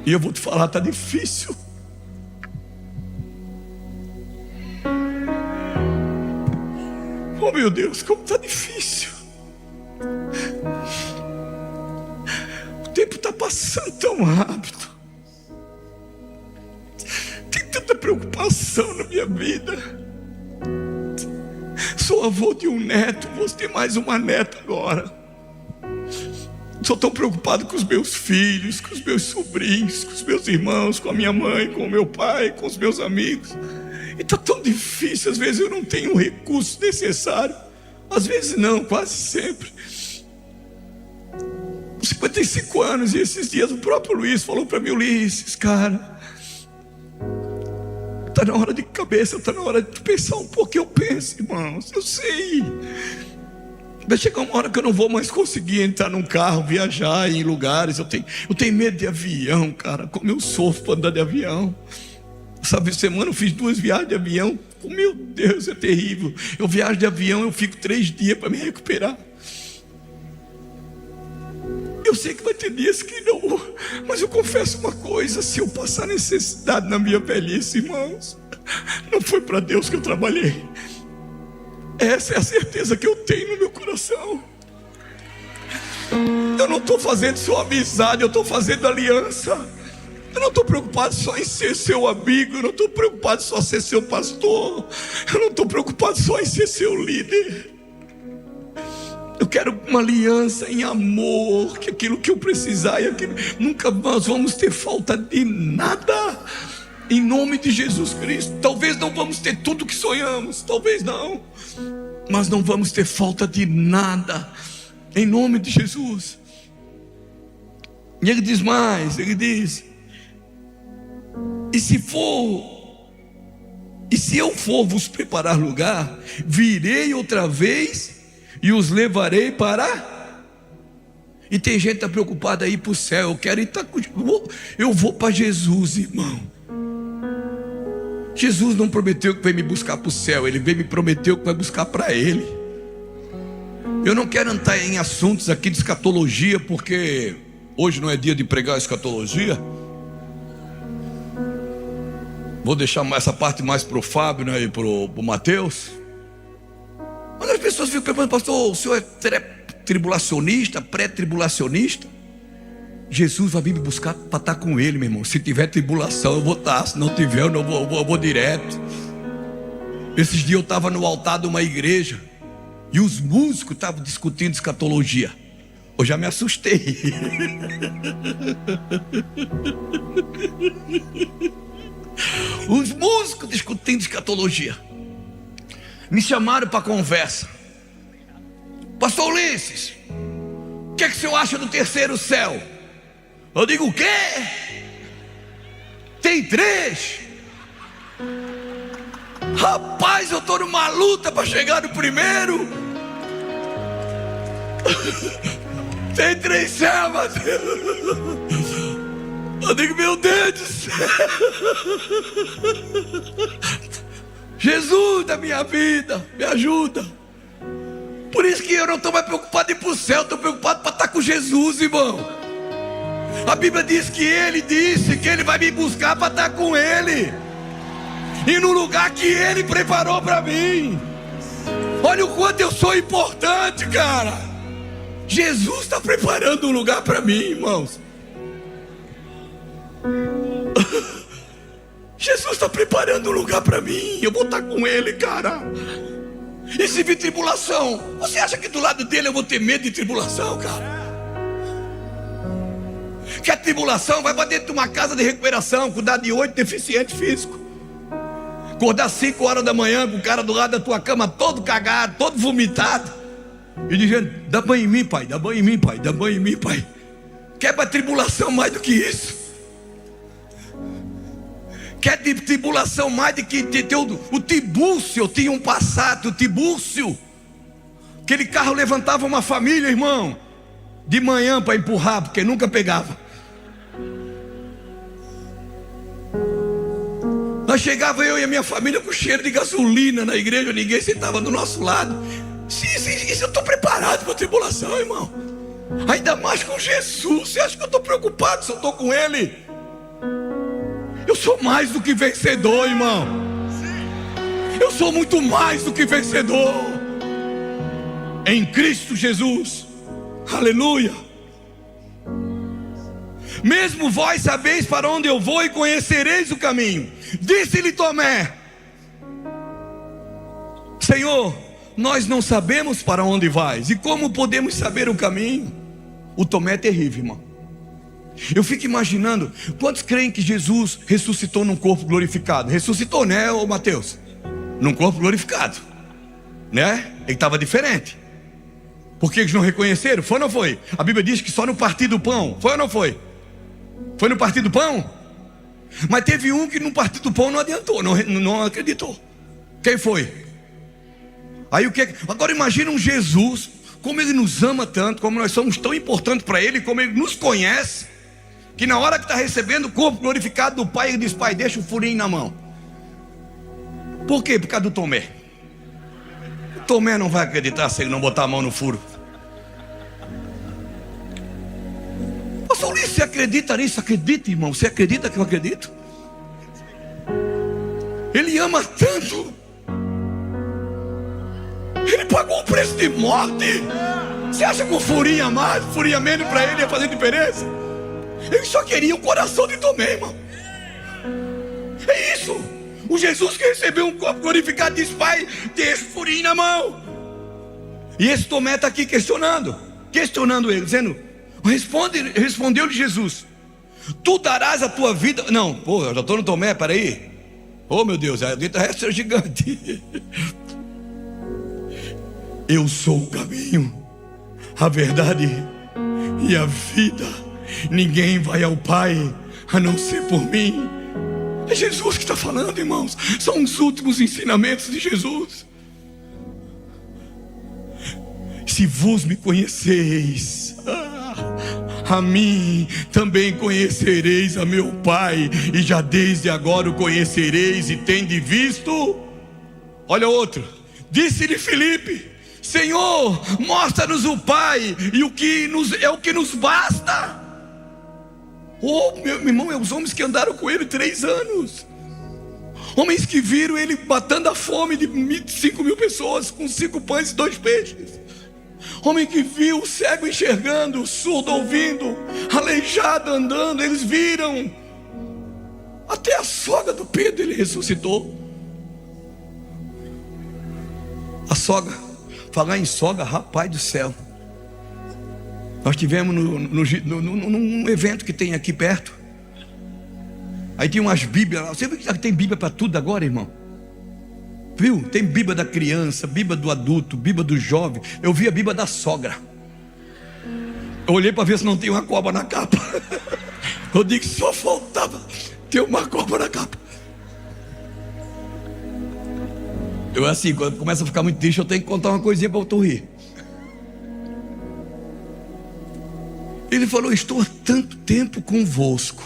E eu vou te falar, está difícil. Oh meu Deus, como está difícil. O tempo está passando tão rápido. Tem tanta preocupação na minha vida. Sou avô de um neto, vou ter mais uma neta agora. Sou tão preocupado com os meus filhos, com os meus sobrinhos, com os meus irmãos, com a minha mãe, com o meu pai, com os meus amigos. E está tão difícil, às vezes eu não tenho o recurso necessário. Às vezes não, quase sempre. 55 anos, e esses dias o próprio Luiz falou para mim: Ulisses, cara, está na hora de cabeça, está na hora de pensar um pouco. Eu penso, irmãos, eu sei. Vai chegar uma hora que eu não vou mais conseguir entrar num carro, viajar em lugares. Eu tenho medo de avião, cara. Como eu sofro para andar de avião. Sabe, semana eu fiz 2 viagens de avião. Meu Deus, é terrível. Eu viajo de avião, eu fico 3 dias para me recuperar. Eu sei que vai ter dias que não, mas eu confesso uma coisa: se eu passar necessidade na minha velhice, irmãos, não foi para Deus que eu trabalhei. Essa é a certeza que eu tenho no meu coração. Eu não estou fazendo só amizade, eu estou fazendo aliança. Eu não estou preocupado só em ser seu amigo. Eu não estou preocupado só em ser seu pastor. Eu não estou preocupado só em ser seu líder. Eu quero uma aliança em amor, que aquilo que eu precisar e aquilo, nunca nós vamos ter falta de nada, em nome de Jesus Cristo. Talvez não vamos ter tudo que sonhamos, talvez não, mas não vamos ter falta de nada, em nome de Jesus. E ele diz mais, ele diz: e se eu for vos preparar lugar, virei outra vez e os levarei para... E tem gente que está preocupada em ir para o céu. Eu quero ir, eu vou para Jesus, irmão. Jesus não prometeu que vai me buscar para o céu, Ele veio me prometeu que vai buscar para Ele. Eu não quero entrar em assuntos aqui de escatologia, porque hoje não é dia de pregar escatologia. Vou deixar essa parte mais para o Fábio, né, e para o Mateus. Mas as pessoas ficam perguntando: pastor, o senhor é tribulacionista, pré-tribulacionista? Jesus vai vir me buscar para estar com Ele, meu irmão. Se tiver tribulação eu vou estar, se não tiver eu vou direto. Esses dias eu estava no altar de uma igreja e os músicos estavam discutindo escatologia. Eu já me assustei. Os músicos discutindo escatologia me chamaram para conversa. Pastor Ulisses, o que é que o senhor acha do terceiro céu? Eu digo: o quê? Tem 3? Rapaz, eu estou numa luta para chegar no primeiro. Tem 3 céus, Mateus. Eu digo: meu Deus do céu. Jesus da minha vida, me ajuda. Por isso que eu não estou mais preocupado em ir para o céu, estou preocupado para estar com Jesus, irmão. A Bíblia diz que Ele disse que Ele vai me buscar para estar com Ele, e no lugar que Ele preparou para mim. Olha o quanto eu sou importante, cara. Jesus está preparando um lugar para mim, irmãos. Jesus está preparando um lugar para mim. Eu vou estar com Ele, cara. E se vir tribulação, você acha que do lado dele eu vou ter medo de tribulação, cara? Que a tribulação vai para dentro de uma casa de recuperação, cuidar de 8 deficientes físicos. Acordar 5 horas da manhã com o cara do lado da tua cama todo cagado, todo vomitado, e dizendo: dá banho em mim, pai, dá banho em mim, pai, dá banho em mim, pai. Quer para tribulação mais do que isso? Quer tribulação mais do que o Tibúrcio? Eu tinha um Passat, o Tibúrcio. Aquele carro levantava uma família, irmão, de manhã para empurrar, porque nunca pegava. Nós chegava, eu e a minha família, com cheiro de gasolina na igreja, ninguém sentava do nosso lado. Isso eu estou preparado para a tribulação, irmão. Ainda mais com Jesus. Você acha que eu estou preocupado se eu estou com Ele? Eu sou mais do que vencedor, irmão. Eu sou muito mais do que vencedor em Cristo Jesus. Aleluia. Mesmo vós sabeis para onde eu vou e conhecereis o caminho. Disse-lhe Tomé: Senhor, nós não sabemos para onde vais, e como podemos saber o caminho? O Tomé é terrível, irmão. Eu fico imaginando, quantos creem que Jesus ressuscitou num corpo glorificado? Ressuscitou, né, ô Mateus? Num corpo glorificado, né? Ele estava diferente. Por que eles não reconheceram? Foi ou não foi? A Bíblia diz que só no partir do pão. Foi ou não foi? Foi no partir do pão? Mas teve um que no partir do pão não adiantou, não acreditou. Quem foi? Aí o que? Agora imagina um Jesus, como Ele nos ama tanto, como nós somos tão importantes para Ele, como Ele nos conhece, que na hora que está recebendo o corpo glorificado do Pai, Ele diz: Pai, deixa o furinho na mão. Por quê? Por causa do Tomé. O Tomé não vai acreditar se ele não botar a mão no furo. Pastor Ulisses, você acredita nisso? Acredita, irmão? Você acredita que eu acredito? Ele ama tanto. Ele pagou o preço de morte. Você acha que o furinho a mais, o furinho a menos para ele ia fazer diferença? Ele só queria o coração de Tomé, irmão. É isso. O Jesus que recebeu um corpo glorificado diz: Pai, deixa o furinho na mão. E esse Tomé está aqui questionando ele, dizendo: respondeu-lhe Jesus: tu darás a tua vida. Não, pô, eu já estou no Tomé, peraí. Oh meu Deus, a letra resta é gigante. Eu sou o caminho, a verdade e a vida. Ninguém vai ao Pai a não ser por mim. É Jesus que está falando, irmãos. São os últimos ensinamentos de Jesus. Se vos me conheceis, a mim também conhecereis a meu Pai, e já desde agora o conhecereis e tende visto. Olha outro. Disse-lhe Filipe: Senhor, mostra-nos o Pai, e é o que nos basta. Oh, meu irmão, é os homens que andaram com ele 3 anos. Homens que viram ele matando a fome de 5.000 pessoas com 5 pães e 2 peixes. Homem que viu o cego enxergando, o surdo ouvindo, aleijado andando. Eles viram. Até a sogra do Pedro ele ressuscitou. A sogra, falar em sogra, rapaz do céu. Nós tivemos num evento que tem aqui perto. Aí tinha umas bíblias lá. Você viu que tem bíblia para tudo agora, irmão? Viu? Tem bíblia da criança, bíblia do adulto, bíblia do jovem. Eu vi a bíblia da sogra. Eu olhei para ver se não tem uma cobra na capa. Eu digo que só faltava ter uma cobra na capa. Eu assim, quando começa a ficar muito triste, eu tenho que contar uma coisinha para eu rir. Ele falou: estou há tanto tempo convosco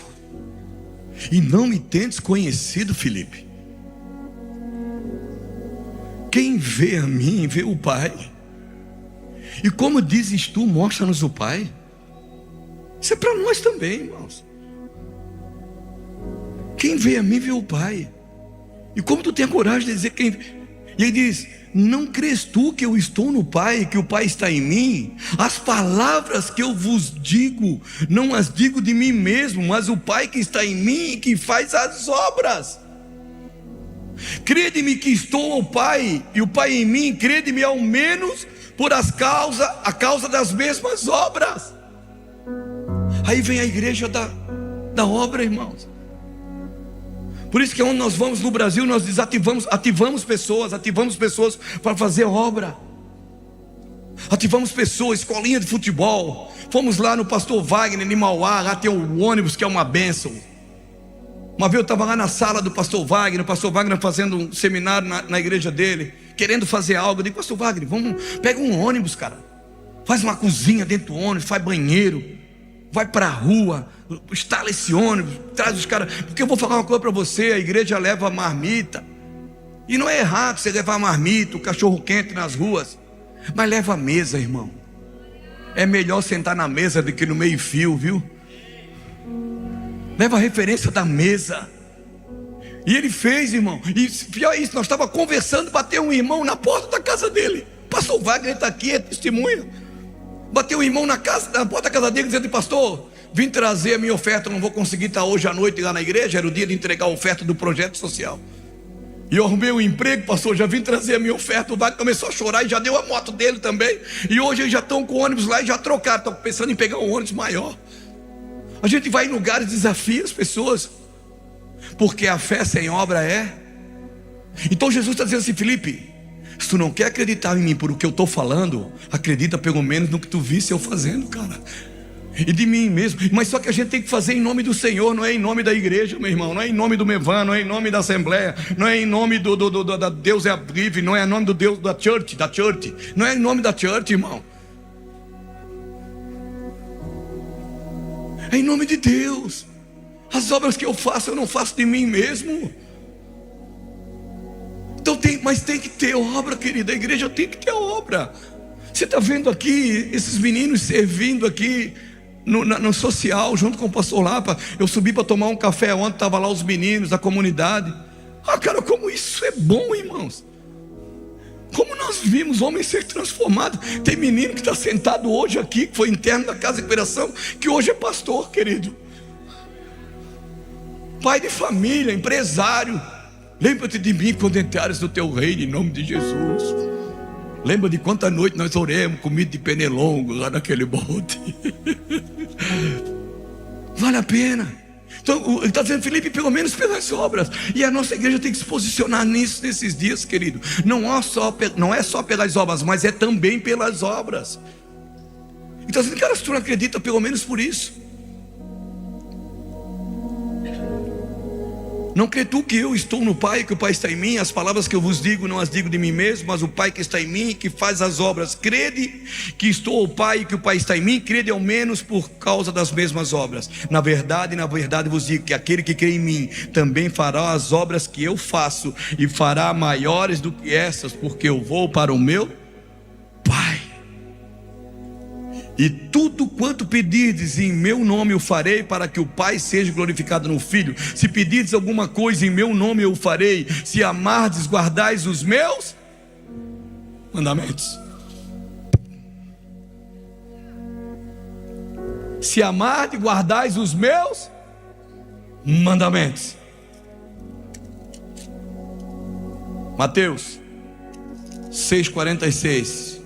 e não me tendes conhecido, Filipe. Quem vê a mim, vê o Pai. E como dizes tu, mostra-nos o Pai. Isso é para nós também, irmãos. Quem vê a mim, vê o Pai. E como tu tem a coragem de dizer quem... E ele diz: não crês tu que eu estou no Pai, que o Pai está em mim? As palavras que eu vos digo, não as digo de mim mesmo, mas o Pai que está em mim, que faz as obras. Crede-me que estou ao Pai, e o Pai em mim. Crede-me ao menos por a causa das mesmas obras. Aí vem a igreja da obra, irmãos. Por isso que onde nós vamos no Brasil, nós ativamos pessoas para fazer obra. Ativamos pessoas, escolinha de futebol. Fomos lá no Pastor Wagner, em Mauá, lá tem o ônibus que é uma bênção. Uma vez eu estava lá na sala do Pastor Wagner, o Pastor Wagner fazendo um seminário na igreja dele, querendo fazer algo. Eu digo: Pastor Wagner, pega um ônibus, cara. Faz uma cozinha dentro do ônibus, faz banheiro, vai para a rua, instala esse ônibus, traz os caras. Porque eu vou falar uma coisa para você: a igreja leva marmita. E não é errado você levar marmita, o cachorro quente nas ruas, mas leva a mesa, irmão. É melhor sentar na mesa do que no meio-fio, viu? Leva a referência da mesa. E ele fez, irmão. E pior é isso, nós estávamos conversando, bateu um irmão na porta da casa dele. Pastor Wagner está aqui, é testemunha. Bateu um irmão na porta da casa dele, dizendo: pastor, vim trazer a minha oferta, não vou conseguir estar hoje à noite lá na igreja. Era o dia de entregar a oferta do projeto social. E eu arrumei um emprego, pastor, já vim trazer a minha oferta. O Wagner começou a chorar e já deu a moto dele também. E hoje eles já estão com o ônibus lá e já trocaram, estão pensando em pegar um ônibus maior. A gente vai em lugares, desafia as pessoas, porque a fé sem obra é. Então Jesus está dizendo assim: Felipe, se tu não quer acreditar em mim por o que eu estou falando, acredita pelo menos no que tu visse eu fazendo, cara. E de mim mesmo. Mas só que a gente tem que fazer em nome do Senhor, não é em nome da igreja, meu irmão. Não é em nome do Mevan, não é em nome da Assembleia, não é em nome da Deus é a Brive, não é em nome do Deus da church. Não é em nome da church, irmão. É em nome de Deus. As obras que eu faço, eu não faço de mim mesmo. Então mas tem que ter obra, querida. A igreja tem que ter obra. Você está vendo aqui esses meninos servindo aqui no social, junto com o pastor Lapa. Eu subi para tomar um café ontem, estavam lá os meninos da comunidade. Cara, como isso é bom, irmãos. Como nós vimos homens ser transformados. Tem menino que está sentado hoje aqui, que foi interno da casa de recuperação, que hoje é pastor, querido. Pai de família, empresário. Lembra-te de mim quando entrares no teu reino, em nome de Jesus. Lembra de quanta noite nós oremos, comido de penelongo lá naquele monte. Vale a pena. Então ele está dizendo: Felipe, pelo menos pelas obras. E a nossa igreja tem que se posicionar nisso nesses dias, querido. Não é só pelas obras, mas é também pelas obras. Então assim, cara, se tu não acredita, pelo menos por isso. Não crê tu que eu estou no Pai, que o Pai está em mim? As palavras que eu vos digo, não as digo de mim mesmo, mas o Pai que está em mim, que faz as obras. Crede que estou ao Pai e que o Pai está em mim. Crede ao menos por causa das mesmas obras. Na verdade vos digo que aquele que crê em mim também fará as obras que eu faço, e fará maiores do que essas, porque eu vou para o meu Pai. E tudo quanto pedirdes em meu nome eu farei, para que o Pai seja glorificado no Filho. Se pedirdes alguma coisa em meu nome eu farei, se amardes, guardais os meus mandamentos. Se amardes, guardais os meus mandamentos. Mateus 6,46.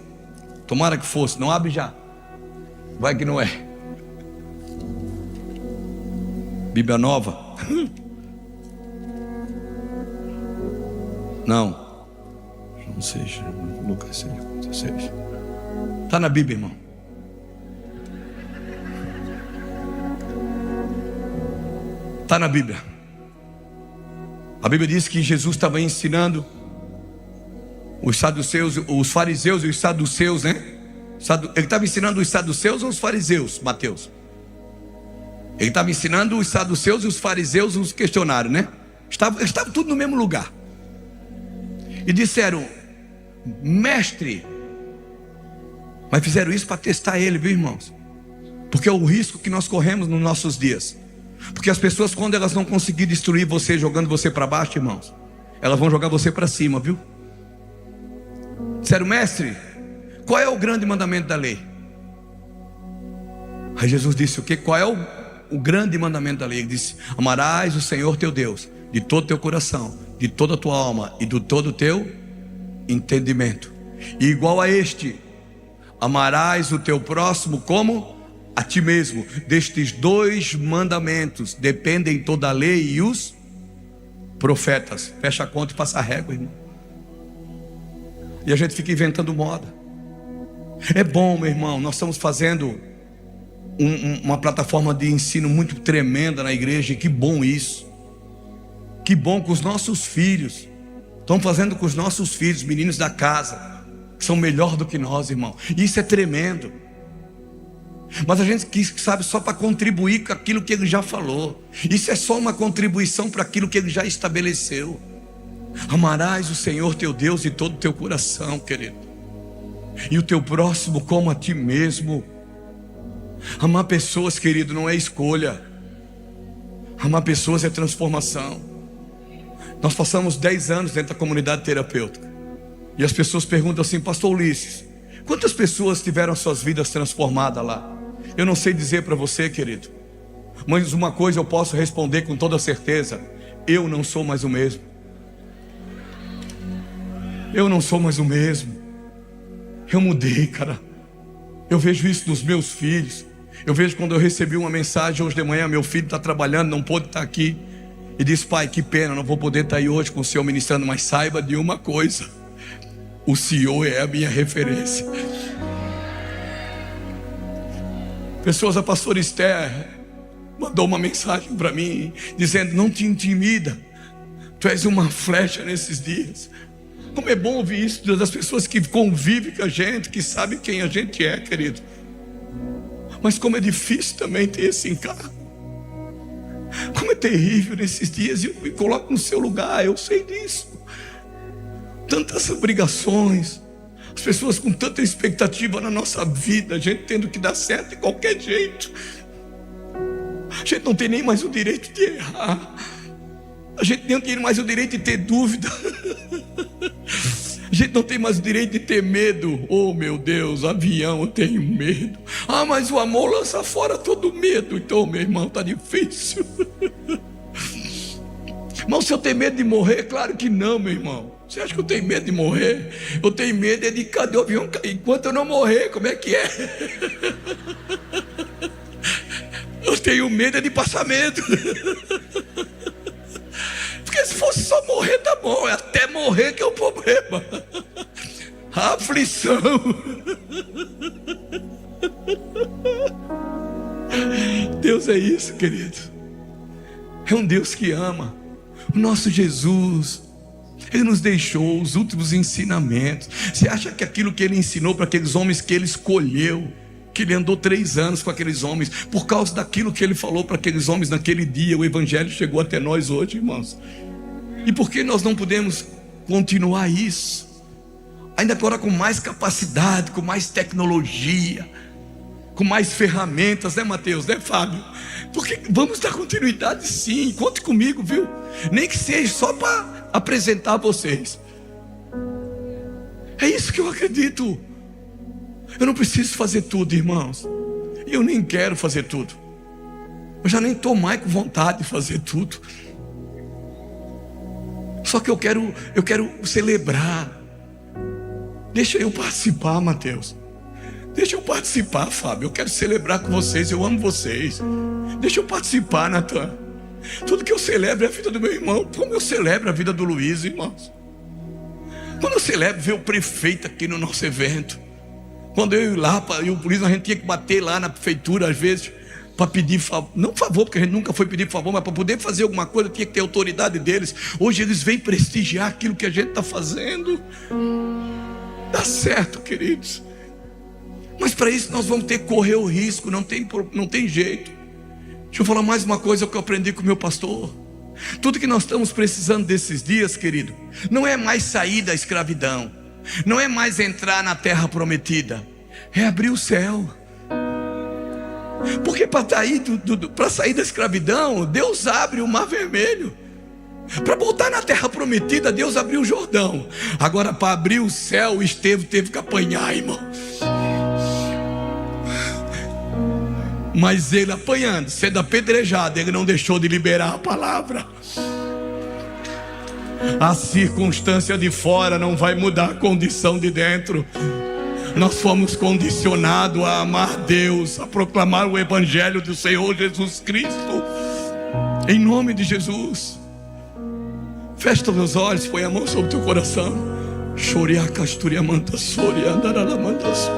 Tomara que fosse, não abre já. Vai que não é. Bíblia Nova. Não. João 6, Lucas 6, 16. Está na Bíblia, irmão. Está na Bíblia. A Bíblia diz que Jesus estava ensinando os saduceus, os fariseus e os saduceus, né? Ele estava ensinando os saduceus ou os fariseus, Mateus? Ele estava ensinando os saduceus e os fariseus, os questionários, né? Eles estavam tudo no mesmo lugar. E disseram: mestre. Mas fizeram isso para testar ele, viu, irmãos? Porque é o risco que nós corremos nos nossos dias. Porque as pessoas, quando elas não conseguirem destruir você, jogando você para baixo, irmãos, elas vão jogar você para cima, viu? Disseram: mestre, qual é o grande mandamento da lei? Aí Jesus disse: o quê? Qual é o grande mandamento da lei? Ele disse: amarás o Senhor teu Deus de todo o teu coração, de toda a tua alma e de todo o teu entendimento. E igual a este, amarás o teu próximo como a ti mesmo. Destes dois mandamentos dependem toda a lei e os profetas, fecha a conta e passa a régua, irmão. E a gente fica inventando moda. É bom, meu irmão, nós estamos fazendo uma plataforma de ensino muito tremenda na igreja, e que bom isso. Que bom com os nossos filhos. Estamos fazendo com os nossos filhos, meninos da casa, que são melhor do que nós, irmão. Isso é tremendo. Mas a gente sabe só para contribuir com aquilo que ele já falou. Isso é só uma contribuição para aquilo que ele já estabeleceu. Amarás o Senhor teu Deus de todo o teu coração, querido, e o teu próximo como a ti mesmo. Amar pessoas, querido, não é escolha. Amar pessoas é transformação. Nós passamos 10 anos dentro da comunidade terapêutica, e as pessoas perguntam assim: pastor Ulisses, quantas pessoas tiveram suas vidas transformadas lá? Eu não sei dizer para você, querido, mas uma coisa eu posso responder com toda certeza: eu não sou mais o mesmo. Eu não sou mais o mesmo. Eu mudei, cara. Eu vejo isso nos meus filhos. Eu vejo quando eu recebi uma mensagem hoje de manhã: meu filho está trabalhando, não pôde estar aqui, e diz: pai, que pena, não vou poder estar aí hoje com o senhor ministrando, mas saiba de uma coisa: o senhor é a minha referência. Pessoas, a pastora Esther mandou uma mensagem para mim dizendo: não te intimida, tu és uma flecha nesses dias. Como é bom ouvir isso das pessoas que convivem com a gente, que sabem quem a gente é, querido. Mas como é difícil também ter esse encargo. Como é terrível nesses dias. E eu me coloco no seu lugar, eu sei disso. Tantas obrigações, as pessoas com tanta expectativa na nossa vida, a gente tendo que dar certo de qualquer jeito. A gente não tem nem mais o direito de errar. A gente não tem mais o direito de ter dúvida. A gente não tem mais o direito de ter medo. Oh meu Deus, avião, eu tenho medo. Ah, mas o amor lança fora todo medo. Então, meu irmão, está difícil. Mas se eu tenho medo de morrer? Claro que não, meu irmão. Você acha que eu tenho medo de morrer? Eu tenho medo é de cadê o avião cair. Enquanto eu não morrer, como é que é? Eu tenho medo é de passar medo. Porque se fosse só morrer, tá bom. É até morrer que é o problema. A aflição. Deus é isso, querido. É um Deus que ama. O nosso Jesus, Ele nos deixou os últimos ensinamentos. Você acha que aquilo que Ele ensinou para aqueles homens que Ele escolheu, que Ele andou 3 anos com aqueles homens, por causa daquilo que Ele falou para aqueles homens naquele dia, o Evangelho chegou até nós hoje, irmãos? E por que nós não podemos continuar isso? Ainda agora com mais capacidade, com mais tecnologia, com mais ferramentas, né, Mateus, né, Fábio? Porque vamos dar continuidade, sim. Conte comigo, viu? Nem que seja só para apresentar a vocês. É isso que eu acredito. Eu não preciso fazer tudo, irmãos. Eu nem quero fazer tudo. Eu já nem estou mais com vontade de fazer tudo. Só que eu quero celebrar. Deixa eu participar, Mateus. Deixa eu participar, Fábio. Eu quero celebrar com vocês. Eu amo vocês. Deixa eu participar, Natan. Tudo que eu celebro é a vida do meu irmão. Como eu celebro a vida do Luiz, irmãos. Quando eu celebro ver o prefeito aqui no nosso evento. Quando eu ia lá, e o polícia, a gente tinha que bater lá na prefeitura às vezes para pedir favor, não favor, porque a gente nunca foi pedir favor, mas para poder fazer alguma coisa tinha que ter autoridade deles. Hoje eles vêm prestigiar aquilo que a gente está fazendo. Dá certo, queridos. Mas para isso nós vamos ter que correr o risco, não tem jeito. Deixa eu falar mais uma coisa que eu aprendi com o meu pastor. Tudo que nós estamos precisando desses dias, querido, não é mais sair da escravidão, não é mais entrar na terra prometida, é abrir o céu. Porque para sair da escravidão, Deus abre o mar vermelho. Para voltar na terra prometida, Deus abriu o Jordão. Agora para abrir o céu, o Estevão teve que apanhar, irmão. Mas ele apanhando, sendo apedrejado, ele não deixou de liberar a palavra. A circunstância de fora não vai mudar a condição de dentro. Nós fomos condicionados a amar Deus, a proclamar o Evangelho do Senhor Jesus Cristo, em nome de Jesus. Fecha os meus olhos, põe a mão sobre o teu coração. Choria casturia manta soria andarala mantas.